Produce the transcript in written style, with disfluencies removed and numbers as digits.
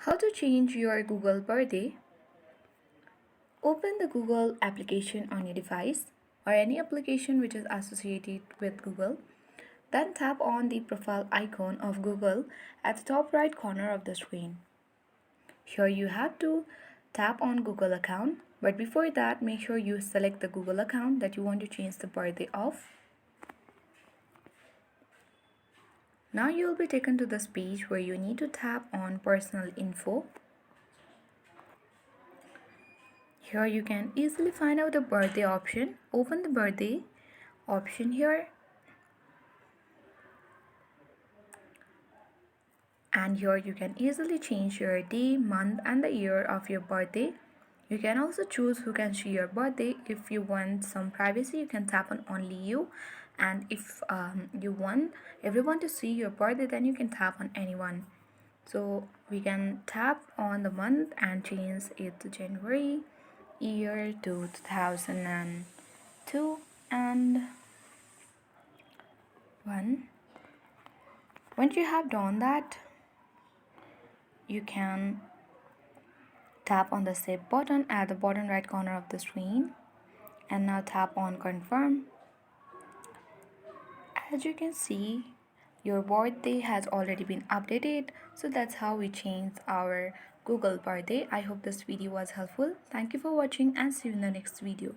How to change your Google birthday? Open the Google application on your device or any application which is associated with Google. Then tap on the profile icon of Google at the top right corner of the screen. Here you have to tap on Google account, but before that make sure you select the Google account that you want to change the birthday of. Now you will be taken to this page where you need to tap on personal info. Here you can easily find out the birthday option. Open the birthday option here, and here you can easily change your day, month and the year of your birthday. You can also choose who can see your birthday. If you want some privacy, you can tap on only you, and if you want everyone to see your birthday, then you can tap on anyone. So we can tap on the month and change it to January, year to 2002 and 1. Once you have done that, you can tap on the save button at the bottom right corner of the screen and now tap on confirm. As you can see, your birthday has already been updated. So that's how we change our Google birthday. I hope this video was helpful. Thank you for watching and see you in the next video.